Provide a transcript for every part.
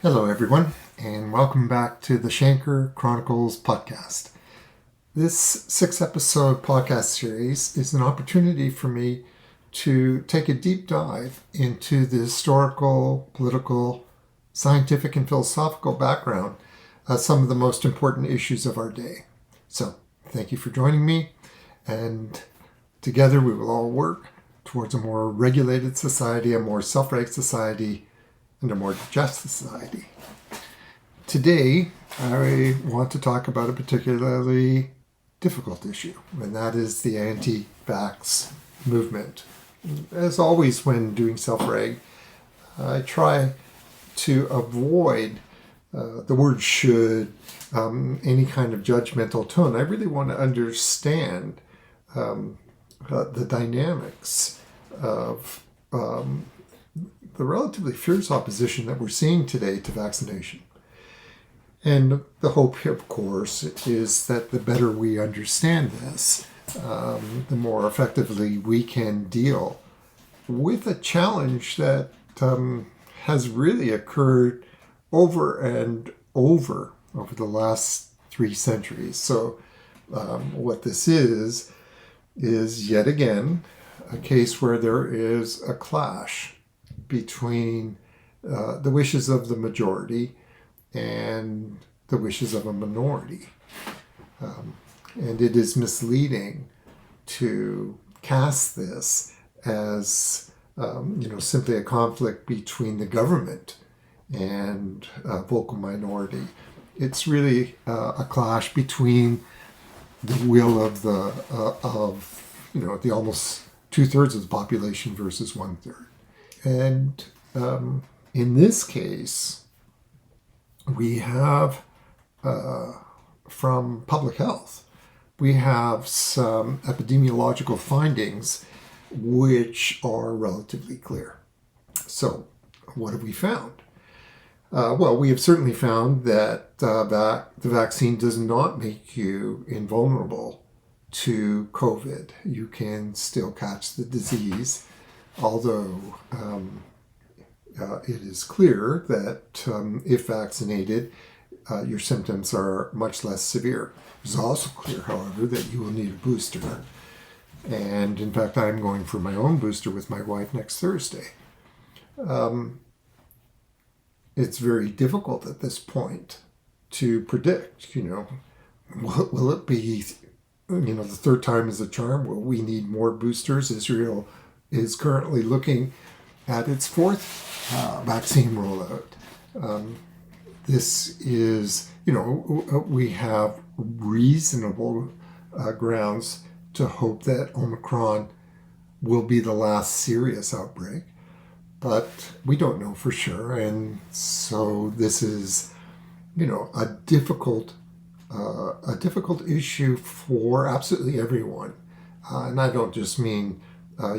Hello, everyone, and welcome back to the Shanker Chronicles podcast. This 6-episode podcast series is an opportunity for me to take a deep dive into the historical, political, scientific, and philosophical background of some of the most important issues of our day. So, thank you for joining me, and together we will all work towards a more regulated society, a more self-reg society, and a more just society. Today, I want to talk about a particularly difficult issue, and that is the anti-vax movement. As always, when doing self-reg, I try to avoid the word should, any kind of judgmental tone. I really want to understand the dynamics of the relatively fierce opposition that we're seeing today to vaccination. And the hope, of course, is that the better we understand this, the more effectively we can deal with a challenge that has really occurred over and over the last 3 centuries. So what this is yet again a case where there is a clash between the wishes of the majority and the wishes of a minority. And it is misleading to cast this as simply a conflict between the government and a vocal minority. It's really a clash between the will of the almost 2/3 of the population versus 1/3. And in this case, we have, from public health, we have some epidemiological findings which are relatively clear. So, what have we found? Well, we have certainly found that the vaccine does not make you invulnerable to COVID. You can still catch the disease, although it is clear that if vaccinated, your symptoms are much less severe. It's also clear, however, that you will need a booster. And in fact, I'm going for my own booster with my wife next Thursday. It's very difficult at this point to predict, will it be, the third time is a charm? Will we need more boosters? Israel is currently looking at its 4th vaccine rollout. This is, we have reasonable grounds to hope that Omicron will be the last serious outbreak, but we don't know for sure. And so this is, a difficult issue for absolutely everyone. And I don't just mean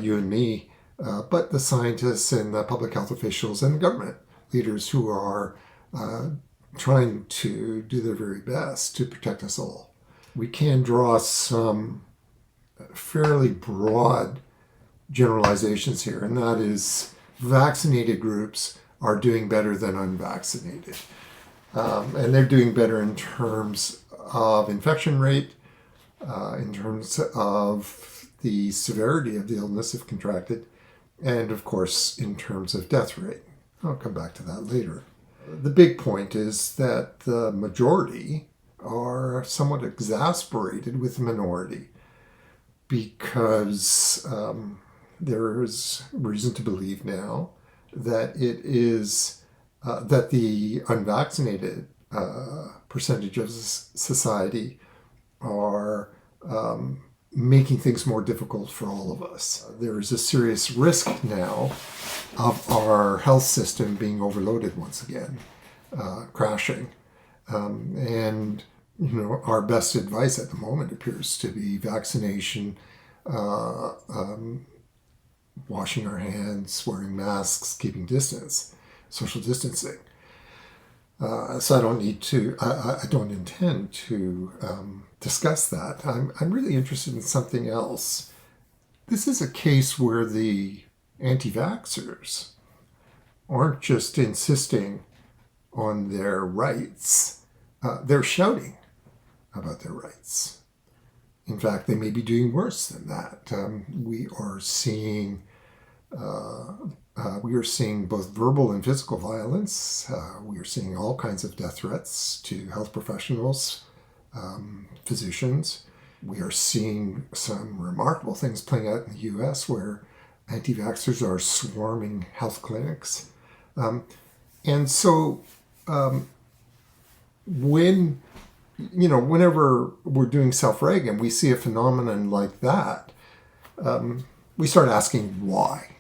you and me, but the scientists and the public health officials and the government leaders who are trying to do their very best to protect us all. We can draw some fairly broad generalizations here, and that is vaccinated groups are doing better than unvaccinated. And they're doing better in terms of infection rate, in terms of the severity of the illness if contracted, and of course in terms of death rate. I'll come back to that later. The big point is that the majority are somewhat exasperated with the minority because there is reason to believe now that it is that the unvaccinated percentage of society are making things more difficult for all of us. There is a serious risk now of our health system being overloaded once again, crashing. And, our best advice at the moment appears to be vaccination, washing our hands, wearing masks, keeping distance, social distancing. So I don't intend to discuss that. I'm really interested in something else. This is a case where the anti-vaxxers aren't just insisting on their rights, they're shouting about their rights. In fact, they may be doing worse than that. We are seeing both verbal and physical violence. We are seeing all kinds of death threats to health professionals, physicians. We are seeing some remarkable things playing out in the U.S. where anti-vaxxers are swarming health clinics. And so whenever we're doing self-reg and we see a phenomenon like that, we start asking why.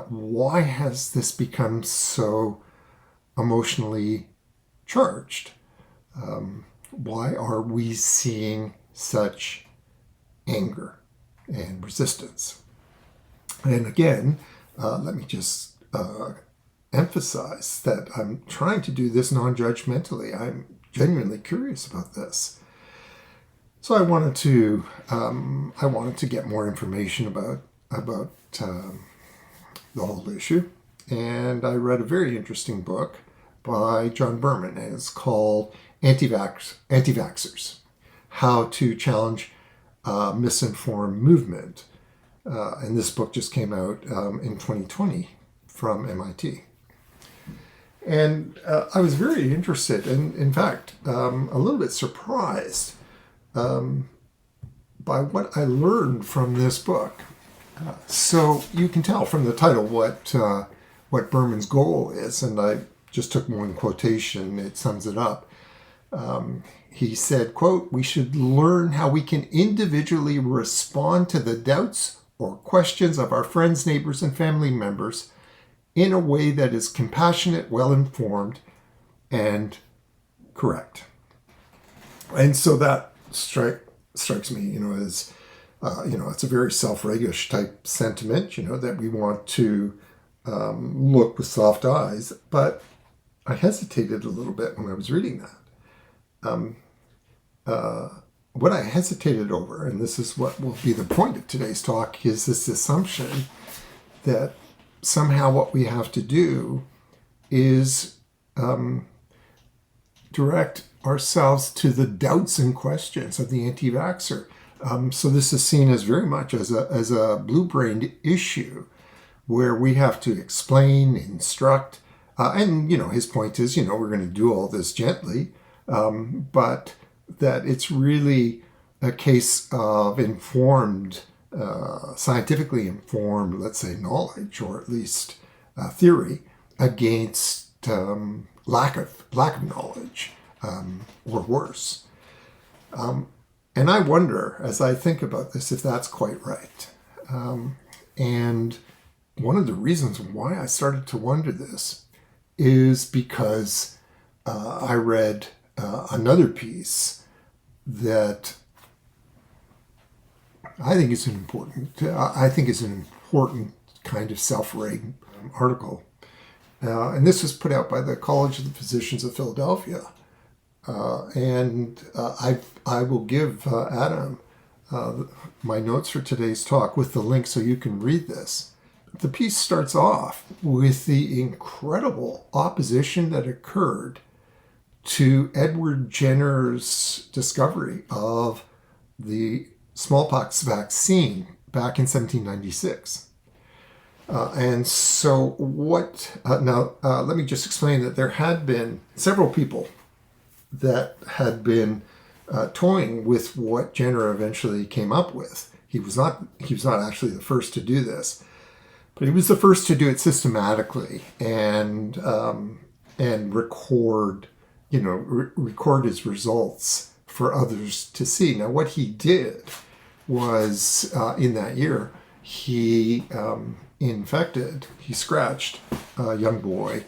Why has this become so emotionally charged? Why are we seeing such anger and resistance? And again, let me just emphasize that I'm trying to do this non-judgmentally. I'm genuinely curious about this. So I wanted to get more information about the whole issue, and I read a very interesting book by John Berman, and it's called Anti-Vaxxers: How to Challenge a Misinformed Movement. And this book just came out in 2020 from MIT. And I was very interested, and in fact, a little bit surprised by what I learned from this book. So you can tell from the title what Berman's goal is, and I just took one quotation. It sums it up. He said, quote, "We should learn how we can individually respond to the doubts or questions of our friends, neighbors, and family members in a way that is compassionate, well-informed, and correct." And so that strikes me, as, it's a very self-regish type sentiment, that we want to look with soft eyes. But I hesitated a little bit when I was reading that. What I hesitated over, and this is what will be the point of today's talk, is this assumption that somehow what we have to do is direct ourselves to the doubts and questions of the anti-vaxxer. So this is seen as very much as a blue-brained issue where we have to explain, instruct, and his point is, we're going to do all this gently, but that it's really a case of informed, scientifically informed, let's say, knowledge, or at least theory, against lack of knowledge, or worse. And I wonder, as I think about this, if that's quite right. And one of the reasons why I started to wonder this is because I read another piece that I think is an important kind of self-reg article. And this was put out by the College of the Physicians of Philadelphia. And I will give Adam my notes for today's talk with the link so you can read this. The piece starts off with the incredible opposition that occurred to Edward Jenner's discovery of the smallpox vaccine back in 1796. And so let me just explain that there had been several people that had been toying with what Jenner eventually came up with. He was not actually the first to do this, but he was the first to do it systematically and record his results for others to see. Now, what he did was in that year, he scratched a young boy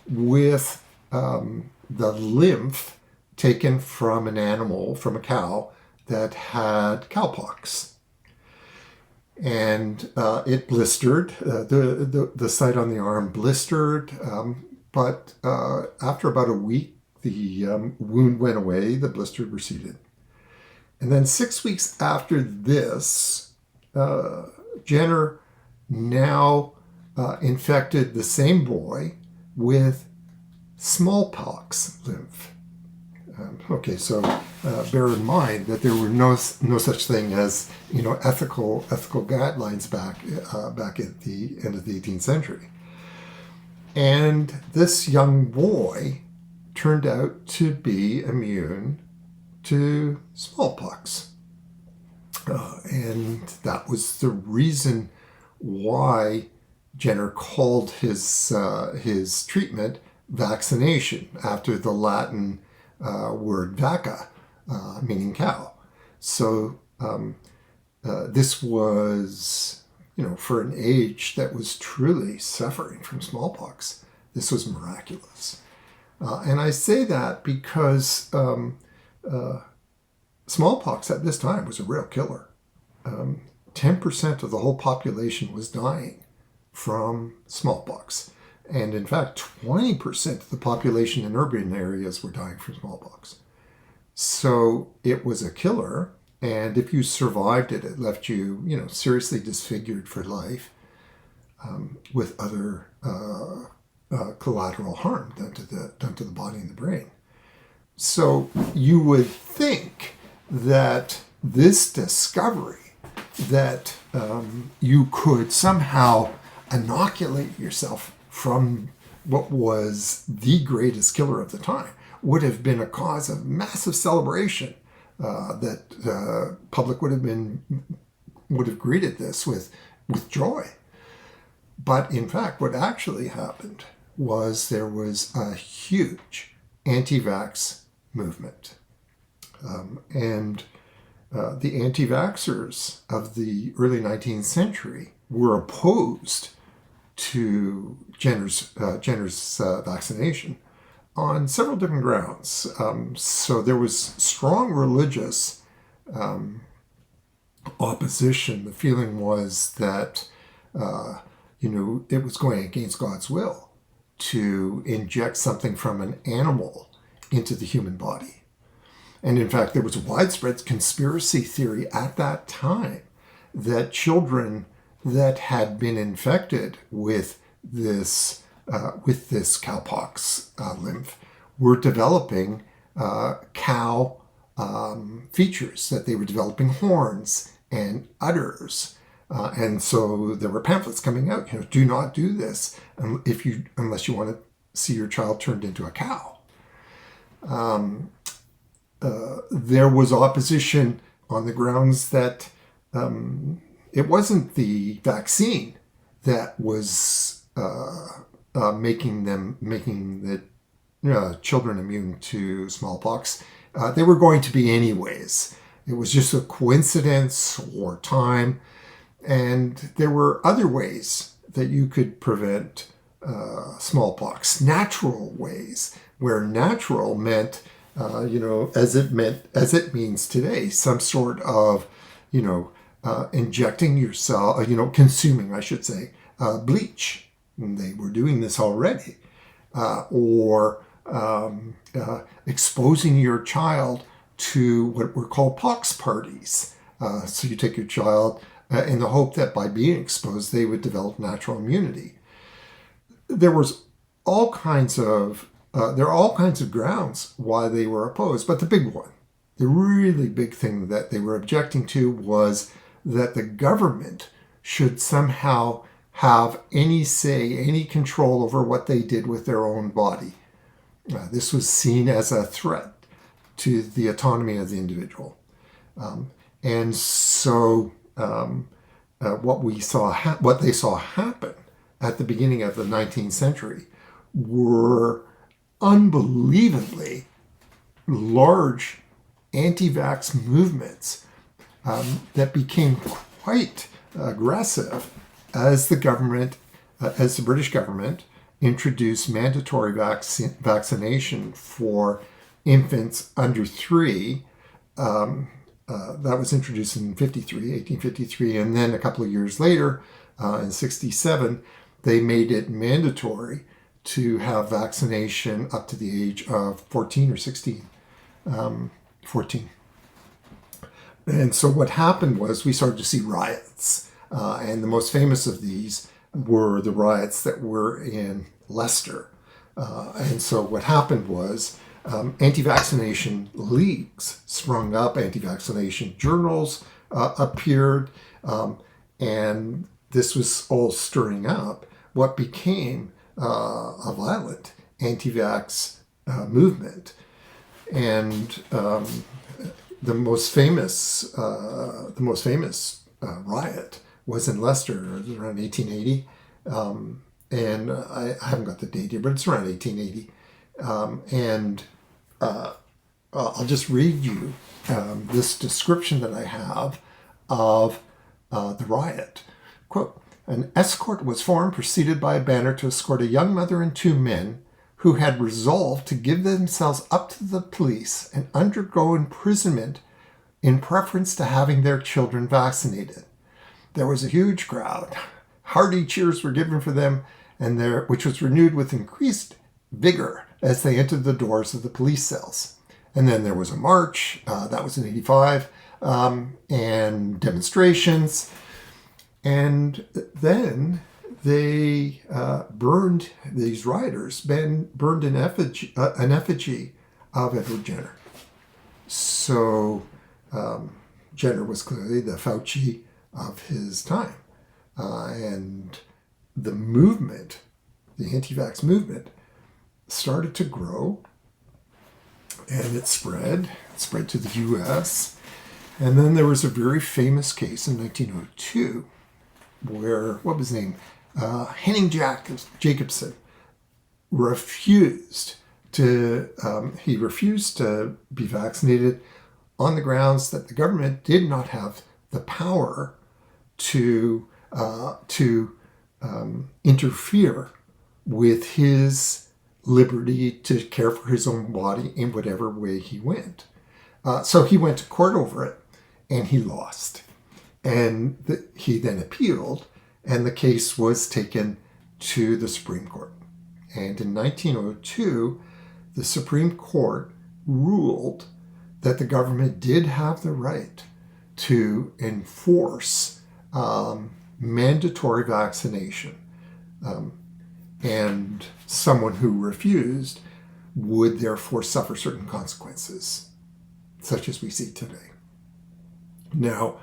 with the lymph taken from an animal, from a cow that had cowpox. And it blistered, the site on the arm blistered, but after about a week, the wound went away, the blister receded. And then 6 weeks after this, Jenner now infected the same boy with smallpox lymph. So bear in mind that there were no such thing as ethical guidelines back at the end of the 18th century. And this young boy turned out to be immune to smallpox. And that was the reason why Jenner called his treatment vaccination, after the Latin word vacca, meaning cow. So this was, for an age that was truly suffering from smallpox, this was miraculous. And I say that because smallpox at this time was a real killer. 10% of the whole population was dying from smallpox. And in fact, 20% of the population in urban areas were dying from smallpox. So it was a killer. And if you survived it, it left you, seriously disfigured for life, with other collateral harm done to the body and the brain. So you would think that this discovery, that you could somehow inoculate yourself from what was the greatest killer of the time, would have been a cause of massive celebration. That the public would have greeted this with joy. But in fact, what actually happened was there was a huge anti-vax movement. And the anti-vaxxers of the early 19th century were opposed to Jenner's vaccination on several different grounds. So there was strong religious opposition. The feeling was that, it was going against God's will to inject something from an animal into the human body. And in fact, there was a widespread conspiracy theory at that time that children that had been infected with this cowpox lymph were developing cow features, that they were developing horns and udders. And so there were pamphlets coming out, do not do this unless you want to see your child turned into a cow. There was opposition on the grounds that it wasn't the vaccine that was making the children immune to smallpox. They were going to be anyways. It was just a coincidence or time. And there were other ways that you could prevent smallpox, natural ways, where natural meant, as it means today, some sort of, injecting yourself, consuming, I should say, bleach. And they were doing this already. Or exposing your child to what were called pox parties. So you take your child in the hope that by being exposed, they would develop natural immunity. There are all kinds of grounds why they were opposed, but the big one, the really big thing that they were objecting to, was that the government should somehow have any say, any control over what they did with their own body. This was seen as a threat to the autonomy of the individual. And so what they saw happen at the beginning of the 19th century were unbelievably large anti-vax movements that became quite aggressive as the British government introduced mandatory vaccination for infants under 3. That was introduced in 1853, and then a couple of years later, in 67, they made it mandatory to have vaccination up to the age of 14 or 16. 14. And so what happened was we started to see riots, and the most famous of these were the riots that were in Leicester And so what happened was anti-vaccination leagues sprung up, anti-vaccination journals appeared, and this was all stirring up what became a violent anti-vax movement. And the most famous riot was in Leicester. It was around 1880, and I haven't got the date here, but it's around 1880. And I'll just read you this description that I have of the riot. Quote, "An escort was formed, preceded by a banner, to escort a young mother and two men who had resolved to give themselves up to the police and undergo imprisonment in preference to having their children vaccinated. There was a huge crowd. Hearty cheers were given for them, which was renewed with increased vigor as they entered the doors of the police cells. And then there was a march, that was in 85, and demonstrations. And then they burned, these rioters burned an effigy of Edward Jenner. So Jenner was clearly the Fauci of his time. And the movement, the anti-vax movement, started to grow, and it spread to the U.S. And then there was a very famous case in 1902 where, what was his name? Henning Jacobson refused to be vaccinated on the grounds that the government did not have the power to interfere with his liberty to care for his own body in whatever way he went. So he went to court over it, and he lost. And he then appealed, and the case was taken to the Supreme Court. And in 1902, the Supreme Court ruled that the government did have the right to enforce mandatory vaccination. And someone who refused would therefore suffer certain consequences, such as we see today. Now,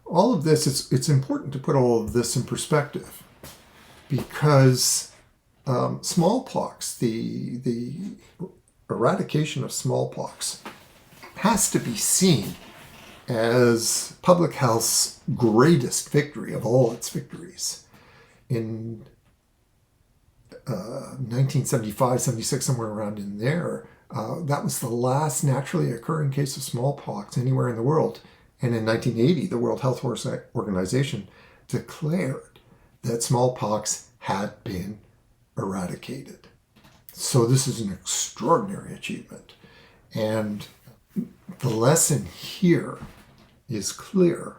all of this, it's important to put all of this in perspective, because smallpox, the eradication of smallpox, has to be seen as public health's greatest victory of all its victories. In 1975, 76, somewhere around in there, that was the last naturally occurring case of smallpox anywhere in the world. And in 1980, the World Health Organization declared that smallpox had been eradicated. So this is an extraordinary achievement. And the lesson here is clear,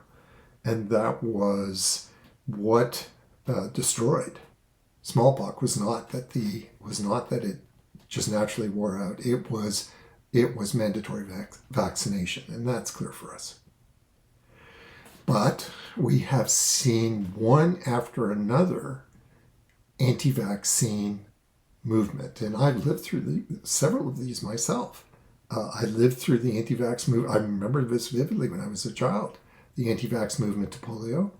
and that was what destroyed smallpox was not that it just naturally wore out. It was mandatory vaccination, and that's clear for us. But we have seen one after another anti-vaccine movement, and I've lived through several of these myself. I lived through the anti-vax movement. I remember this vividly when I was a child. The anti-vax movement to polio,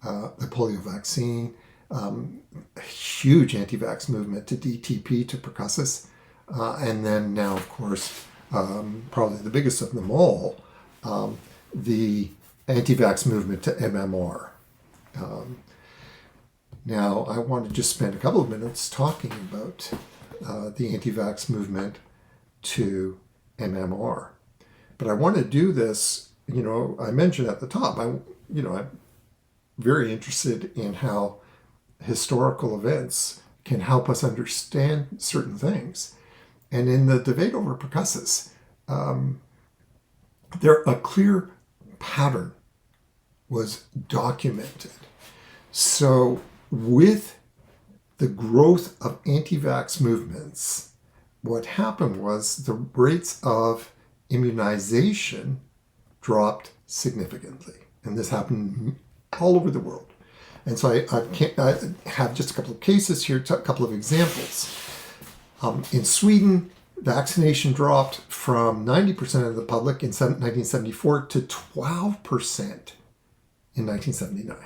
the polio vaccine, a huge anti-vax movement to DTP, to pertussis, and then now, of course, probably the biggest of them all, the anti-vax movement to MMR. Now, I want to just spend a couple of minutes talking about the anti-vax movement to MMR. But I want to do this, I mentioned at the top, I'm very interested in how historical events can help us understand certain things. And in the debate over pertussis, a clear pattern was documented. So with the growth of anti-vax movements, what happened was the rates of immunization dropped significantly. And this happened all over the world. And so I have just a couple of cases here, a couple of examples. In Sweden, vaccination dropped from 90% of the public in 1974 to 12% in 1979.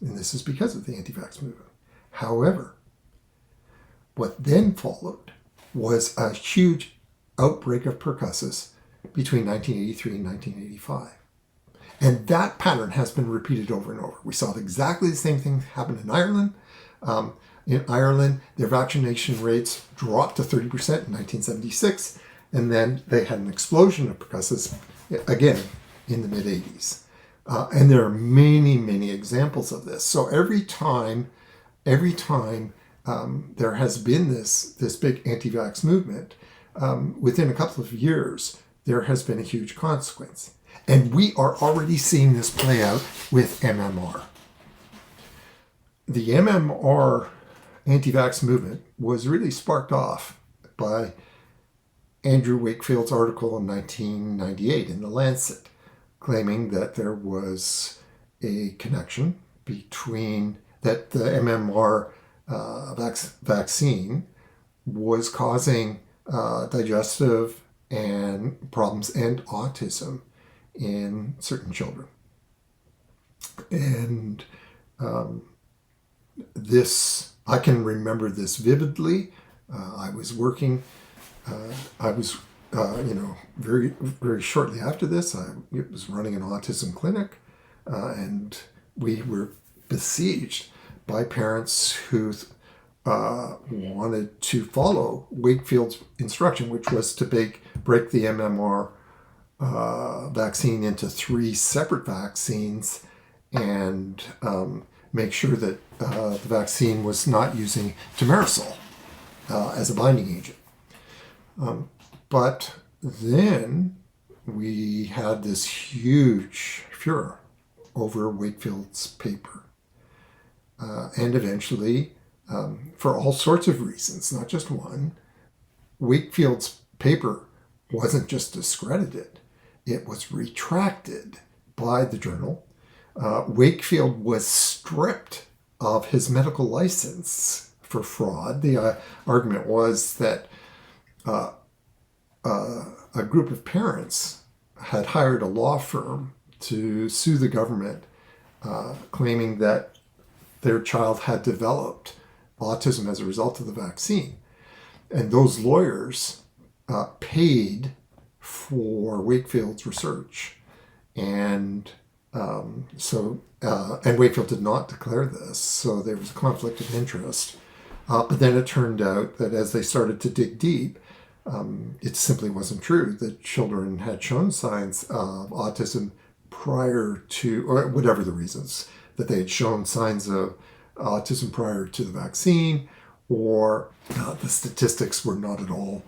And this is because of the anti-vax movement. However, what then followed was a huge outbreak of pertussis between 1983 and 1985. And that pattern has been repeated over and over. We saw exactly the same thing happen in Ireland. In Ireland, their vaccination rates dropped to 30% in 1976, and then they had an explosion of pertussis again in the mid-80s. And there are many, many examples of this. So every time there has been this big anti-vax movement, within a couple of years, there has been a huge consequence. And we are already seeing this play out with MMR. The MMR anti-vax movement was really sparked off by Andrew Wakefield's article in 1998 in The Lancet, claiming that there was a connection between that the MMR vaccine was causing digestive and problems and autism in certain children. And I can remember this vividly. I was working, very, very shortly after this, I was running an autism clinic, and we were besieged by parents who wanted to follow Wakefield's instruction, which was to break the MMR vaccine into 3 separate vaccines and make sure that the vaccine was not using thimerosal as a binding agent. But then we had this huge furor over Wakefield's paper. And eventually, for all sorts of reasons, not just one, Wakefield's paper wasn't just discredited, it was retracted by the journal. Wakefield was stripped of his medical license for fraud. The argument was that a group of parents had hired a law firm to sue the government, claiming that their child had developed autism as a result of the vaccine. And those lawyers paid for Wakefield's research. And and Wakefield did not declare this, so there was a conflict of interest. But then it turned out that as they started to dig deep, it simply wasn't true that children had shown signs of autism prior to, or whatever the reasons, that they had shown signs of autism prior to the vaccine, or the statistics were not at all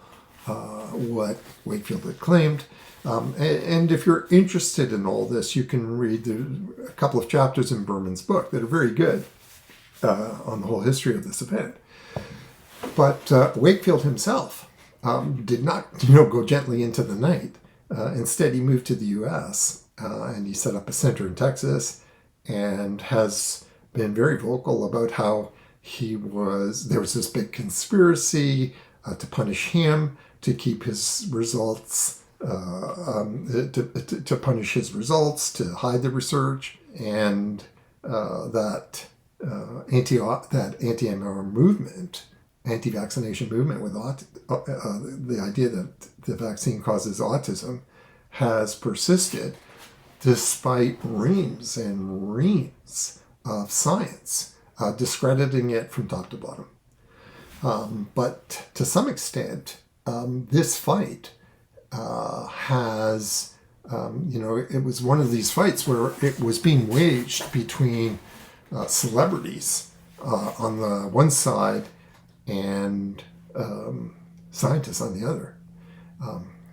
what Wakefield had claimed. And if you're interested in all this, you can read a couple of chapters in Berman's book that are very good on the whole history of this event. But Wakefield himself did not go gently into the night. Instead, he moved to the U.S. And he set up a center in Texas and has been very vocal about how there was this big conspiracy to punish him, to keep his results, to punish his results, to hide the research, and that anti-MMR movement, anti-vaccination movement with the idea that the vaccine causes autism has persisted despite reams and reams of science discrediting it from top to bottom. But to some extent, this fight has, it was one of these fights where it was being waged between celebrities on the one side and scientists on the other,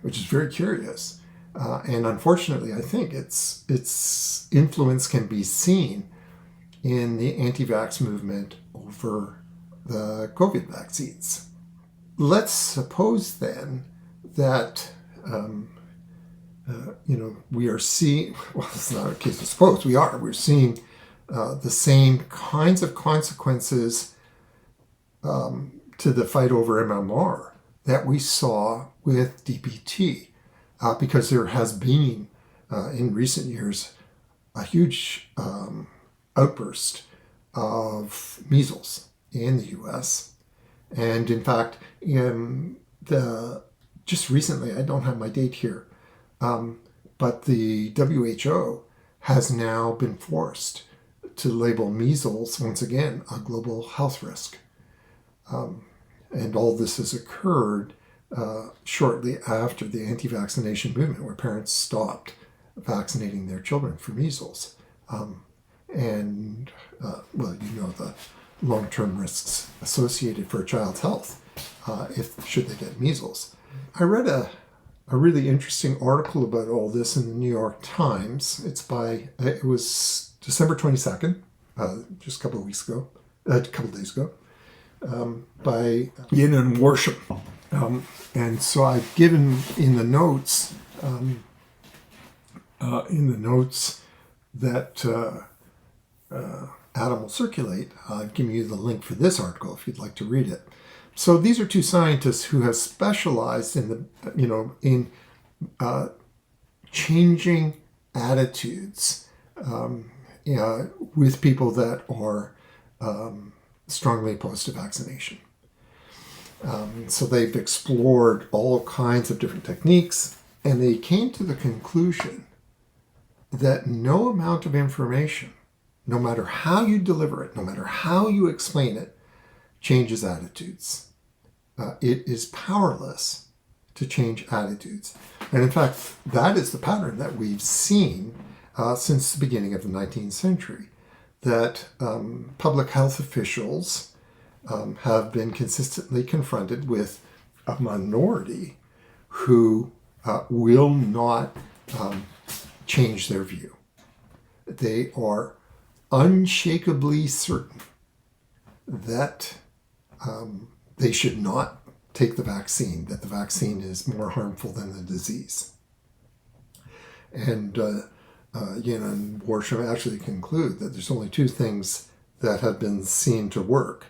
which is very curious. And unfortunately, I think its influence can be seen in the anti-vax movement over the COVID vaccines. Let's suppose then that, we are seeing, well, it's not a case of suppose, we're seeing the same kinds of consequences to the fight over MMR that we saw with DPT, because there has been, in recent years, a huge outburst of measles in the U.S. And in fact, just recently, I don't have my date here, but the WHO has now been forced to label measles, once again, a global health risk. And all this has occurred shortly after the Anti-Vaccination Movement, where parents stopped vaccinating their children for measles. Well, you know the long-term risks associated for a child's health should they get measles. I read a really interesting article about all this in the New York Times. It was December 22nd, just a couple of days ago, by Jena and Worsham. And so I've given in the notes that Adam will circulate, I've given you the link for this article if you'd like to read it. So these are two scientists who have specialized in changing attitudes with people that are strongly opposed to vaccination. So they've explored all kinds of different techniques, and they came to the conclusion that no amount of information, no matter how you deliver it, no matter how you explain it, changes attitudes. It is powerless to change attitudes. And in fact, that is the pattern that we've seen since the beginning of the 19th century, that public health officials have been consistently confronted with a minority who will not change their view. They are unshakably certain that they should not take the vaccine, that the vaccine is more harmful than the disease. And Jena and Worsham actually conclude that there's only two things that have been seen to work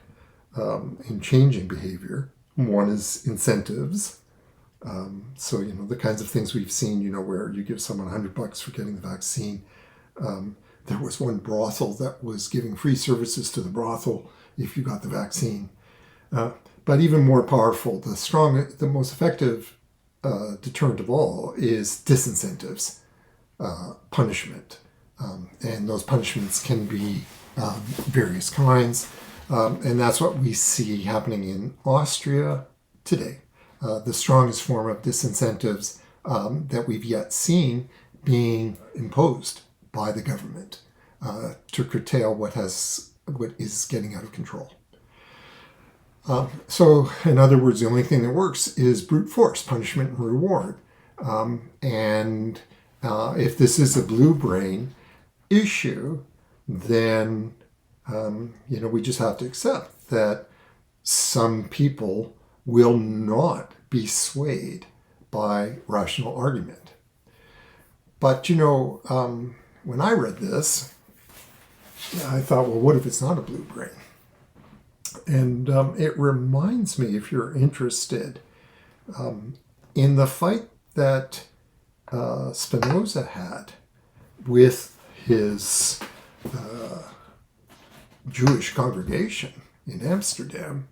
in changing behavior. One is incentives. So, the kinds of things we've seen, where you give someone $100 for getting the vaccine. There was one brothel that was giving free services to the brothel if you got the vaccine. But even more powerful, the most effective deterrent of all is disincentives, punishment. And those punishments can be various kinds. And that's what we see happening in Austria today. The strongest form of disincentives that we've yet seen being imposed by the government to curtail what is getting out of control. So, in other words, the only thing that works is brute force, punishment and reward. And if this is a blue brain issue, then we just have to accept that some people will not be swayed by rational argument. But, when I read this, I thought, well, what if it's not a blue brain? And it reminds me, if you're interested, in the fight that Spinoza had with his Jewish congregation in Amsterdam.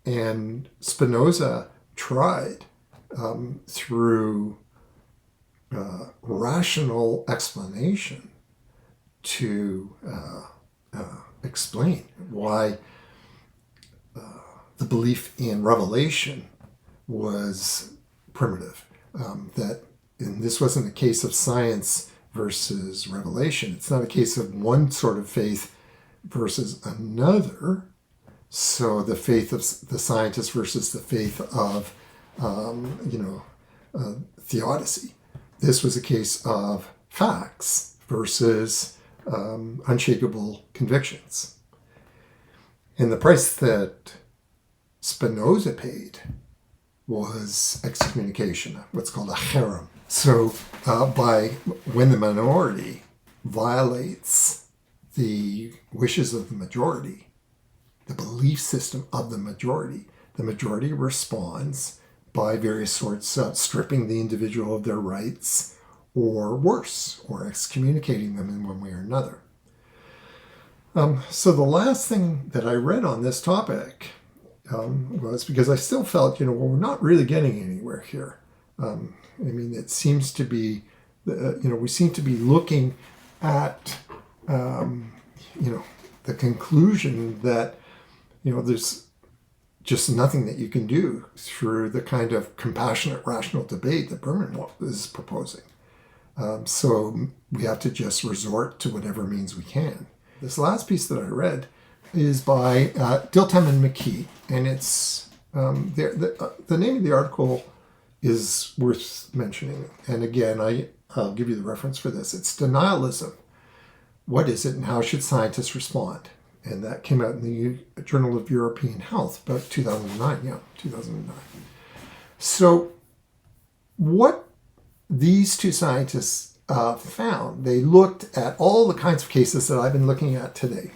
And Spinoza tried through rational explanation to explain why the belief in revelation was primitive. And this wasn't a case of science versus revelation. It's not a case of one sort of faith versus another. So the faith of the scientist versus the faith of, theodicy. This was a case of facts versus unshakable convictions. And the price that Spinoza paid was excommunication, what's called a cherem. So when the minority violates the wishes of the majority, the belief system of the majority, the majority responds by various sorts of stripping the individual of their rights, or worse, or excommunicating them in one way or another. So the last thing that I read on this topic was because I still felt, we're not really getting anywhere here. It seems to be, we seem to be looking at, the conclusion that, there's just nothing that you can do through the kind of compassionate, rational debate that Berman is proposing. So we have to just resort to whatever means we can. This last piece that I read is by Diltham and McKee, and it's the name of the article is worth mentioning. And again, I'll give you the reference for this. It's Denialism. What is it, and how should scientists respond? And that came out in the Journal of European Health about 2009. So what these two scientists found, they looked at all the kinds of cases that I've been looking at today.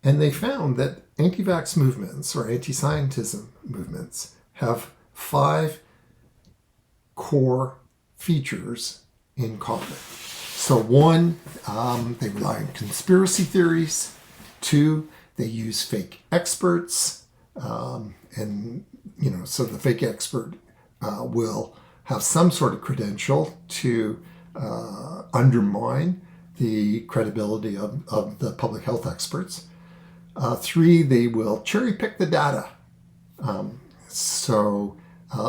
And they found that anti-vax movements or anti-scientism movements have 5 core features in common. So 1, they rely on conspiracy theories. 2, they use fake experts. So the fake expert will have some sort of credential to undermine the credibility of the public health experts. 3, they will cherry pick the data.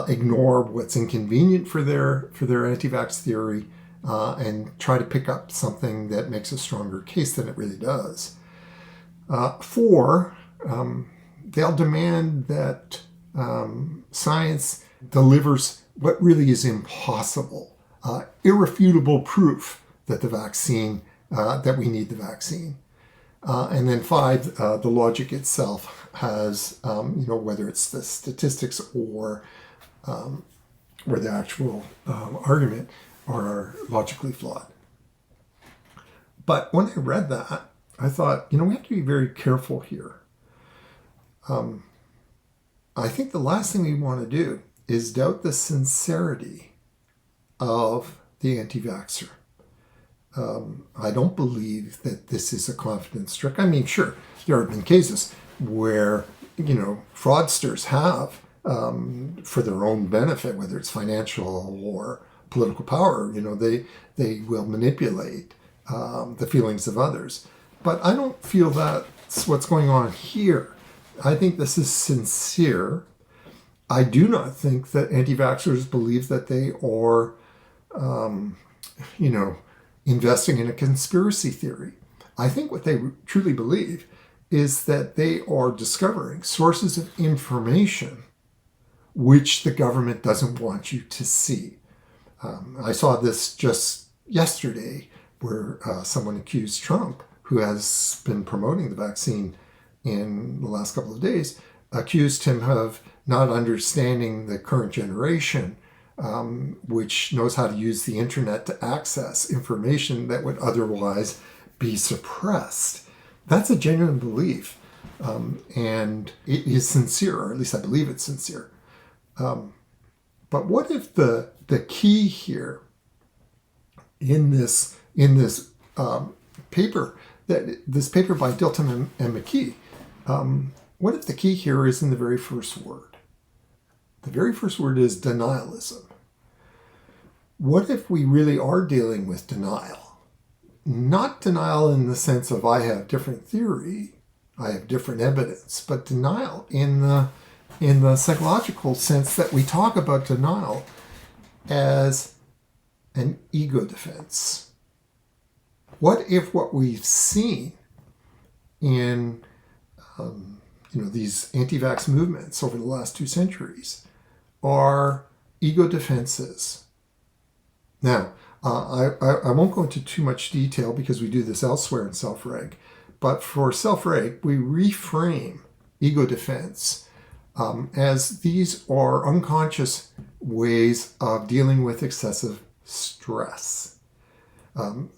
Ignore what's inconvenient for their anti-vax theory and try to pick up something that makes a stronger case than it really does. 4, they'll demand that science delivers what really is impossible, irrefutable proof that that we need the vaccine. And then 5, the logic itself has, whether it's the statistics or the actual argument, are logically flawed. But when I read that, I thought, we have to be very careful here. I think the last thing we want to do is doubt the sincerity of the anti-vaxxer. I don't believe that this is a confidence trick. I mean, sure, there have been cases where, fraudsters have, for their own benefit, whether it's financial or political power, they will manipulate the feelings of others. But I don't feel that's what's going on here. I think this is sincere. I do not think that anti-vaxxers believe that they are, investing in a conspiracy theory. I think what they truly believe is that they are discovering sources of information which the government doesn't want you to see. I saw this just yesterday where someone accused Trump, who has been promoting the vaccine in the last couple of days, accused him of not understanding the current generation, which knows how to use the internet to access information that would otherwise be suppressed. That's a genuine belief, and it is sincere, or at least I believe it's sincere. But what if the key here in this paper, this paper by Diltham and McKee, what if the key here is in the very first word? The very first word is denialism. What if we really are dealing with denial? Not denial in the sense of I have different theory, I have different evidence, but denial in the psychological sense that we talk about denial as an ego defense. What if what we've seen in these anti-vax movements over the last 2 centuries are ego defenses? Now, I won't go into too much detail because we do this elsewhere in Self-Reg, but for Self-Reg, we reframe ego defense as these are unconscious ways of dealing with excessive stress.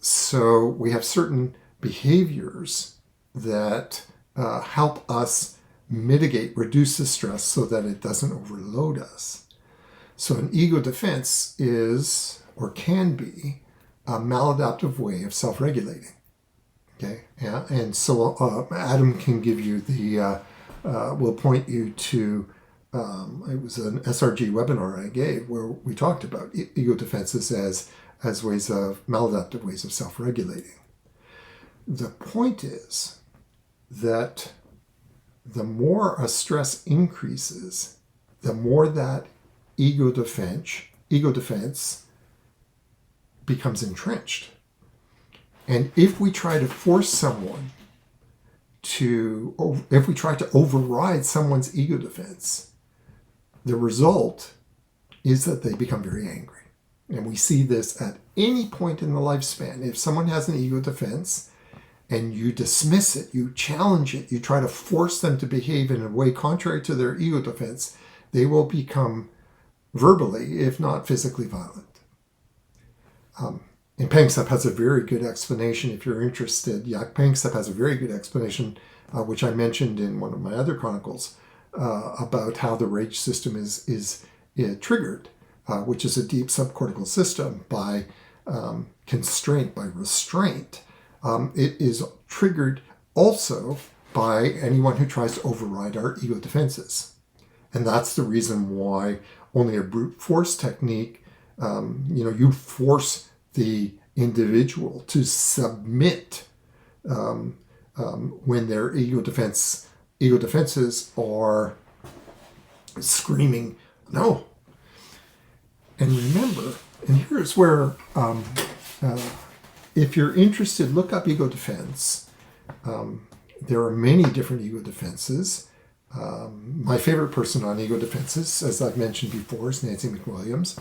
So we have certain behaviors that help us reduce the stress so that it doesn't overload us. So an ego defense is, or can be, a maladaptive way of self-regulating. Okay, yeah, and so Adam can give you will point you to, it was an SRG webinar I gave where we talked about ego defenses as maladaptive ways of self-regulating. The point is that the more a stress increases, the more that ego defense becomes entrenched. And if we try to force someone if we try to override someone's ego defense, the result is that they become very angry. And we see this at any point in the lifespan. If someone has an ego defense and you dismiss it, you challenge it, you try to force them to behave in a way contrary to their ego defense, they will become verbally, if not physically, violent. And Panksepp has a very good explanation if you're interested. Yeah, Panksepp has a very good explanation, which I mentioned in one of my other chronicles, about how the rage system is triggered, which is a deep subcortical system by constraint, by restraint. It is triggered also by anyone who tries to override our ego defenses. And that's the reason why only a brute force technique, you force the individual to submit when their ego defenses are screaming no. And remember, and here's where if you're interested, look up ego defense. There are many different ego defenses. My favorite person on ego defenses, as I've mentioned before, is Nancy McWilliams.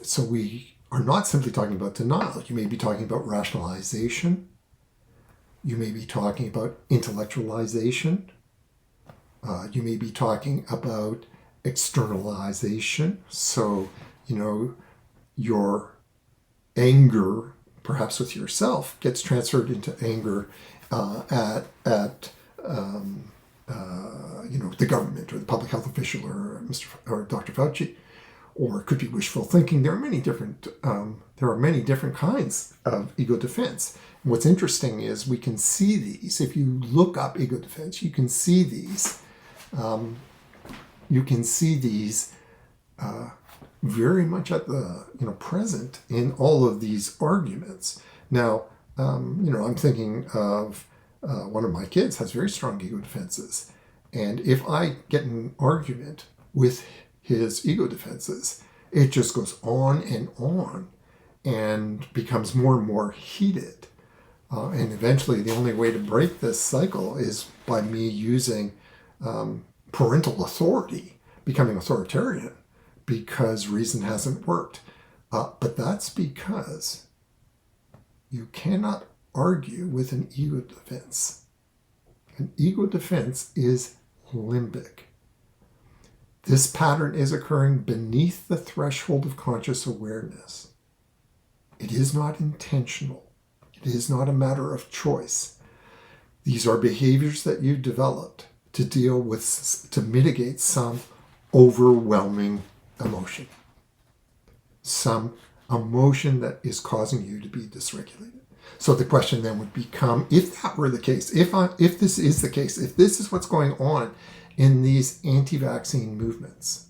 So we are not simply talking about denial. You may be talking about rationalization. You may be talking about intellectualization. You may be talking about externalization. So, your anger, perhaps with yourself, gets transferred into anger at the government or the public health official or Dr. Fauci, or it could be wishful thinking. There are many different kinds of ego defense. And what's interesting is we can see these. If you look up ego defense, you can see these. Very much at the present in all of these arguments. Now, I'm thinking of one of my kids has very strong ego defenses, and if I get an argument with his ego defenses, it just goes on and becomes more and more heated. And eventually, the only way to break this cycle is by me using parental authority, becoming authoritarian, because reason hasn't worked. But that's because you cannot argue with an ego defense. An ego defense is limbic. This pattern is occurring beneath the threshold of conscious awareness. It is not intentional. It is not a matter of choice. These are behaviors that you developed to mitigate some overwhelming emotion. Some emotion that is causing you to be dysregulated. So the question then would become, if that were the case, if this is the case, if this is what's going on in these anti-vaccine movements,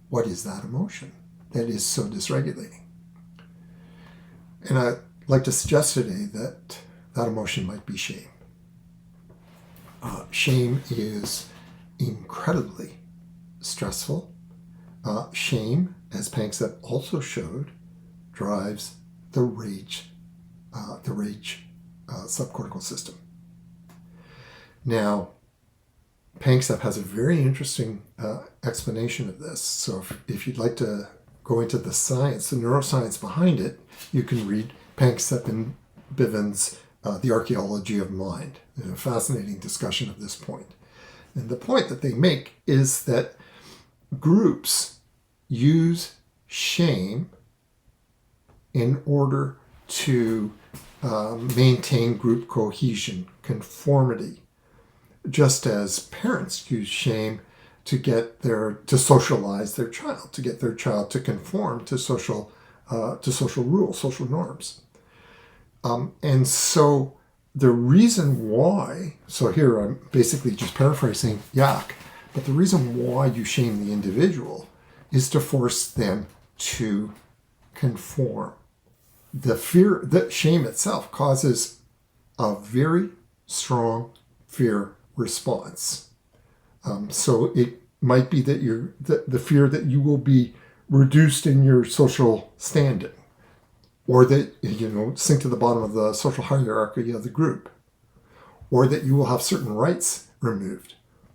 what is that emotion that is so dysregulating? And I'd like to suggest today that emotion might be shame. Shame is incredibly stressful. Shame, as Panksepp also showed, drives the rage subcortical system. Now, Panksepp has a very interesting explanation of this. So if you'd like to go into the science, the neuroscience behind it, you can read Panksepp and Bivens' The Archaeology of Mind. A fascinating discussion of this point. And the point that they make is that groups use shame in order to maintain group cohesion, conformity. just as parents use shame to socialize their child, to get their child to conform to social rules, social norms. And so the reason why, so here I'm basically just paraphrasing Yak, but the reason why you shame the individual is to force them to conform. The shame itself causes a very strong fear response. So it might be that the fear that you will be reduced in your social standing, or that, sink to the bottom of the social hierarchy of the group, or that you will have certain rights removed,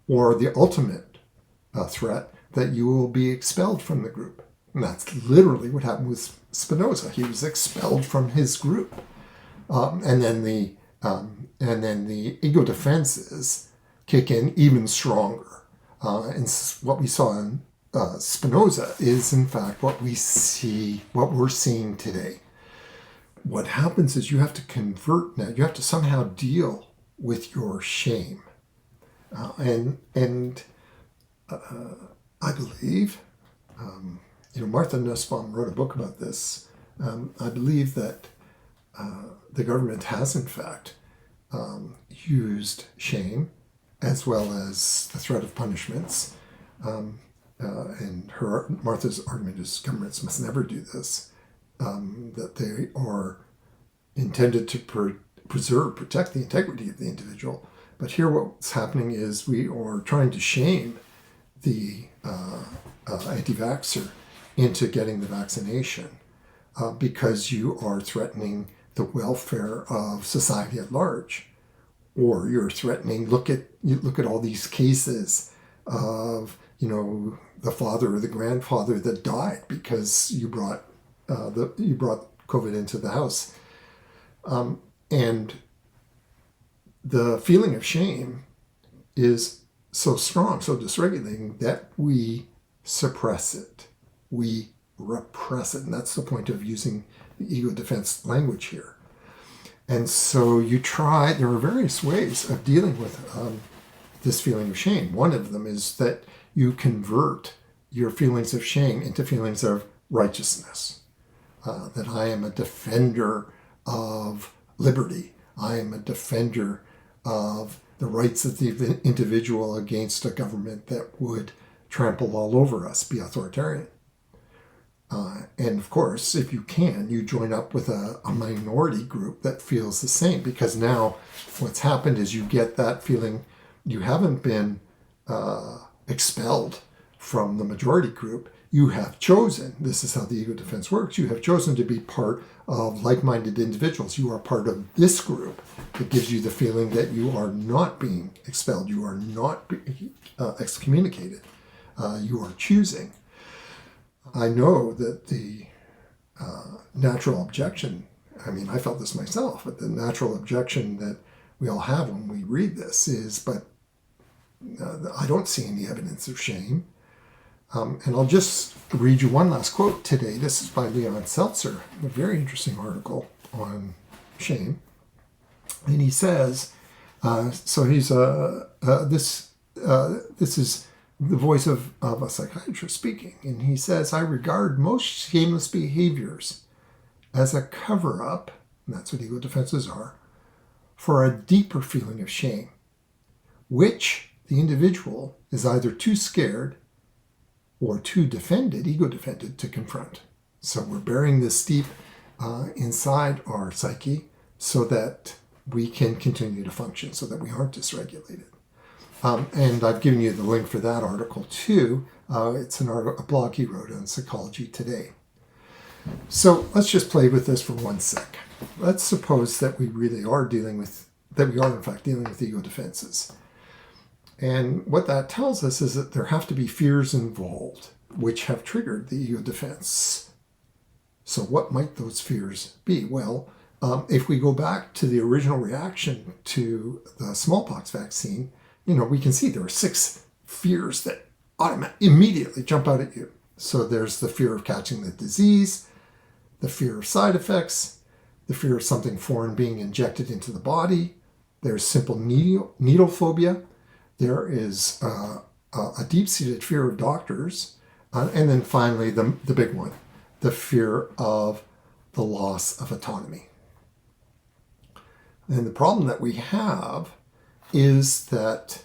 or the ultimate threat that you will be expelled from the group. And that's literally what happened with Spinoza. He was expelled from his group, and then the ego defenses kick in even stronger. And what we saw in Spinoza is, in fact, what we're seeing today. What happens is you have to convert now. You have to somehow deal with your shame, and I believe, Martha Nussbaum wrote a book about this. I believe that the government has, in fact, used shame as well as the threat of punishments. And Martha's argument is governments must never do this, that they are intended to protect the integrity of the individual. But here what's happening is we are trying to shame the anti-vaxxer into getting the vaccination because you are threatening the welfare of society at large. Or you're threatening, look at all these cases of, the father or the grandfather that died because you brought COVID into the house. And the feeling of shame is so strong, so dysregulating, that we suppress it. We repress it. And that's the point of using the ego defense language here. And so there are various ways of dealing with this feeling of shame. One of them is that you convert your feelings of shame into feelings of righteousness. That I am a defender of liberty. I am a defender of the rights of the individual against a government that would trample all over us, be authoritarian. And of course, if you can, you join up with a minority group that feels the same, because now what's happened is you get that feeling you haven't been expelled from the majority group. You have chosen, this is how the ego defense works, you have chosen to be part of like-minded individuals. You are part of this group that gives you the feeling that you are not being expelled, you are not excommunicated, you are choosing. I know that the natural objection, I felt this myself, but the natural objection that we all have when we read this is, but I don't see any evidence of shame. And I'll just read you one last quote today. This is by Leon Seltzer, a very interesting article on shame. And he says, this is the voice of a psychiatrist speaking. And he says, I regard most shameless behaviors as a cover-up, and that's what ego defenses are, for a deeper feeling of shame, which the individual is either too scared or too ego defended to confront. So we're burying this deep inside our psyche so that we can continue to function, so that we aren't dysregulated. And I've given you the link for that article too. It's a blog he wrote on Psychology Today. So let's just play with this for 1 sec. Let's suppose that we really are in fact dealing with ego defenses. And what that tells us is that there have to be fears involved which have triggered the ego defense. So what might those fears be? Well, if we go back to the original reaction to the smallpox vaccine, we can see there are 6 fears that immediately jump out at you. So there's the fear of catching the disease, the fear of side effects, the fear of something foreign being injected into the body. There's simple needle phobia. there is a deep-seated fear of doctors, and then finally the big one, the fear of the loss of autonomy. And the problem that we have is that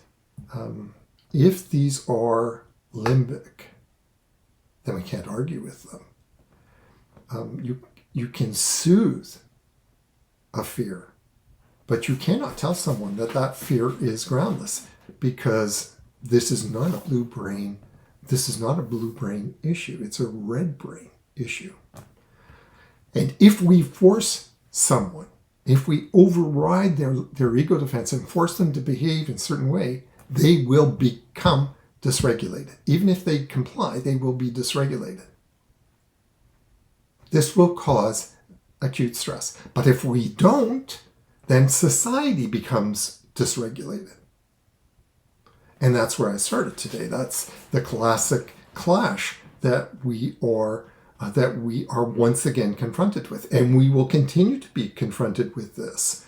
if these are limbic, then we can't argue with them. You can soothe a fear, but you cannot tell someone that that fear is groundless, because this is not a blue brain. This is not a blue brain issue. It's a red brain issue. And if we force someone, if we override their ego defense and force them to behave in a certain way, they will become dysregulated. Even if they comply, they will be dysregulated. This will cause acute stress. But if we don't, then society becomes dysregulated. And that's where I started today. That's the classic clash that we are once again confronted with. And we will continue to be confronted with this.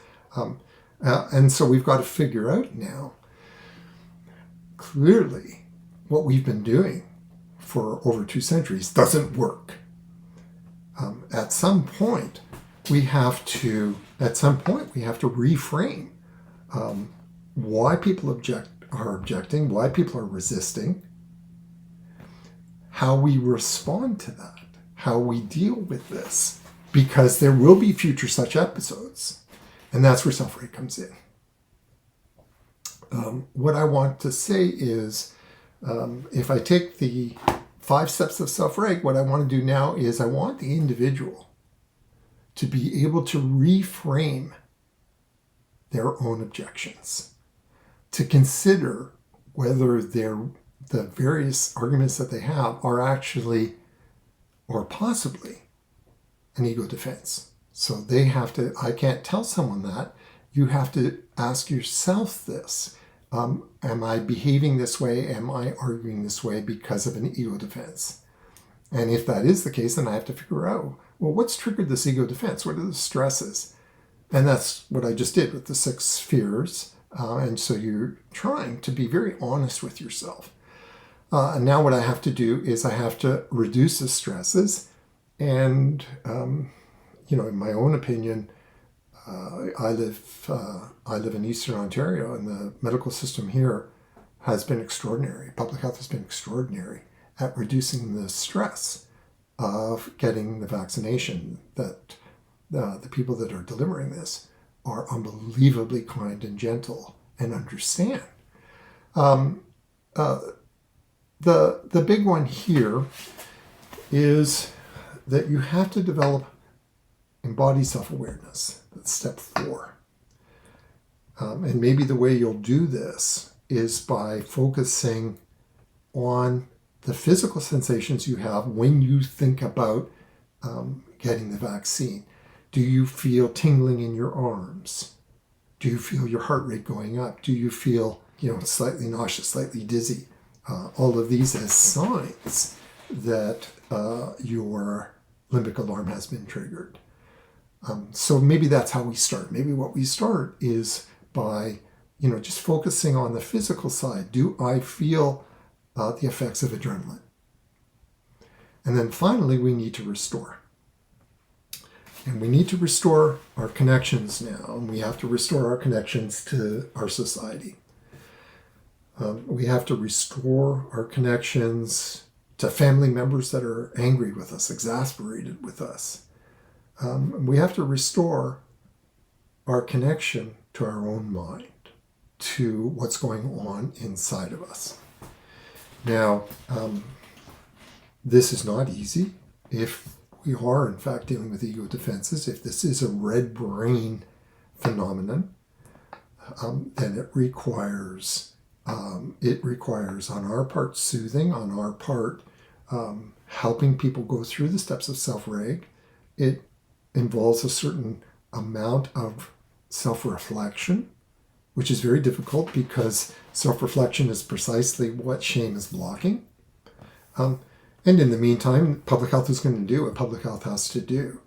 And so we've got to figure out now, clearly, what we've been doing for over 2 centuries doesn't work. At some point, we have to reframe why people are objecting, why people are resisting, how we respond to that, how we deal with this, because there will be future such episodes, and that's where Self-Reg comes in. What I want to say is, if I take the 5 steps of Self-Reg, what I want to do now is I want the individual to be able to reframe their own objections, to consider whether the various arguments that they have are actually or possibly an ego defense. So they have to, I can't tell someone that. You have to ask yourself this. Am I behaving this way? Am I arguing this way because of an ego defense? And if that is the case, then I have to figure out, well, what's triggered this ego defense? What are the stresses? And that's what I just did with the 6 fears. And so you're trying to be very honest with yourself. And now what I have to do is I have to reduce the stresses. And, in my own opinion, I live in Eastern Ontario, and the medical system here has been extraordinary. Public health has been extraordinary at reducing the stress of getting the vaccination. That the people that are delivering this are unbelievably kind and gentle and understand. The big one here is that you have to develop embodied self-awareness. That's step 4. And maybe the way you'll do this is by focusing on the physical sensations you have when you think about getting the vaccine. Do you feel tingling in your arms? Do you feel your heart rate going up? Do you feel, slightly nauseous, slightly dizzy? All of these as signs that your limbic alarm has been triggered. So maybe that's how we start. Maybe what we start is by, just focusing on the physical side. Do I feel the effects of adrenaline? And then finally, we need to restore. And we need to restore our connections now. And we have to restore our connections to our society. We have to restore our connections to family members that are angry with us, exasperated with us. We have to restore our connection to our own mind, to what's going on inside of us. Now, this is not easy. If we are, in fact, dealing with ego defenses, if this is a red brain phenomenon, then it requires on our part soothing, on our part helping people go through the steps of Self-Reg. It involves a certain amount of self-reflection, which is very difficult because self-reflection is precisely what shame is blocking. And in the meantime, public health is going to do what public health has to do.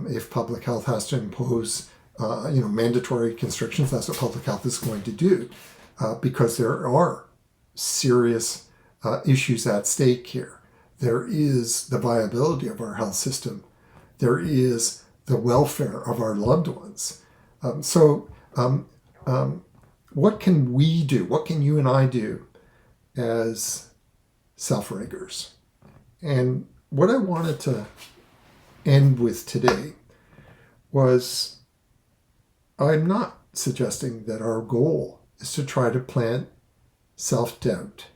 If public health has to impose mandatory constrictions, that's what public health is going to do. because there are serious issues at stake here. There is the viability of our health system. There is the welfare of our loved ones. What can we do? What can you and I do as self-reggers? And what I wanted to end with today was, I'm not suggesting that our goal is to try to plant self-doubt,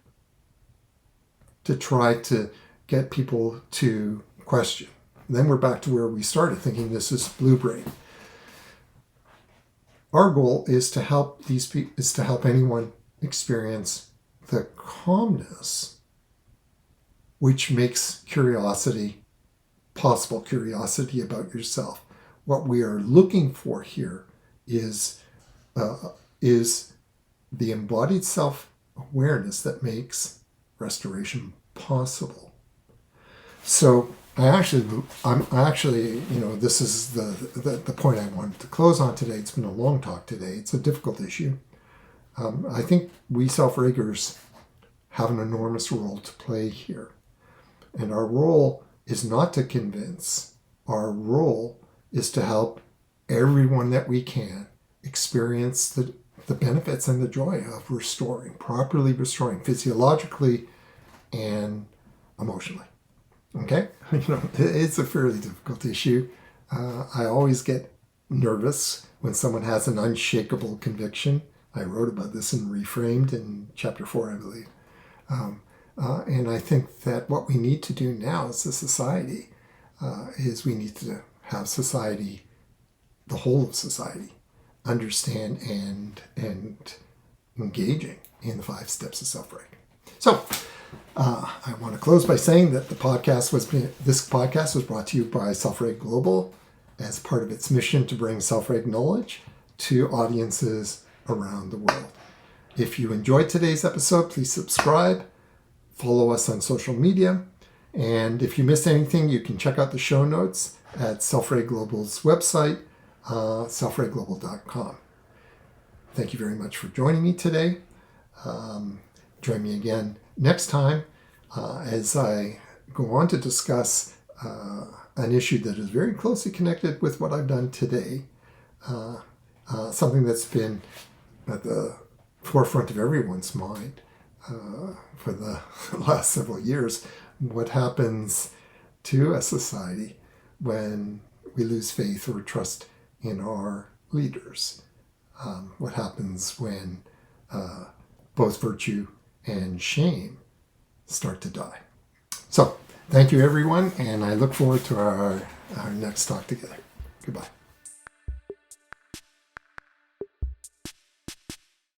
to try to get people to question. Then we're back to where we started, thinking this is blue brain. Our goal is to help anyone experience the calmness which makes curiosity possible, curiosity about yourself. What we are looking for here is the embodied self-awareness that makes restoration possible. So this is the point I wanted to close on today. It's been a long talk today. It's a difficult issue. I think we self-reggers have an enormous role to play here. And our role is not to convince. Our role is to help everyone that we can experience the benefits and the joy of properly restoring physiologically and emotionally. Okay? It's a fairly difficult issue. I always get nervous when someone has an unshakable conviction. I wrote about this in Reframed in chapter 4, I believe. And I think that what we need to do now as a society is we need to have society, the whole of society, understand and engaging in the 5 steps of self-reg. So I want to close by saying that this podcast was brought to you by Self-Reg Global as part of its mission to bring self-reg knowledge to audiences around the world. If you enjoyed today's episode, please subscribe, follow us on social media, and if you missed anything, you can check out the show notes at Self-Reg Global's website, selfregglobal.com. Thank you very much for joining me today. Join me again next time as I go on to discuss an issue that is very closely connected with what I've done today, something that's been at the forefront of everyone's mind for the last several years. What happens to a society when we lose faith or trust in our leaders? What happens when both virtue and shame start to die? So, thank you everyone, and I look forward to our next talk together. Goodbye.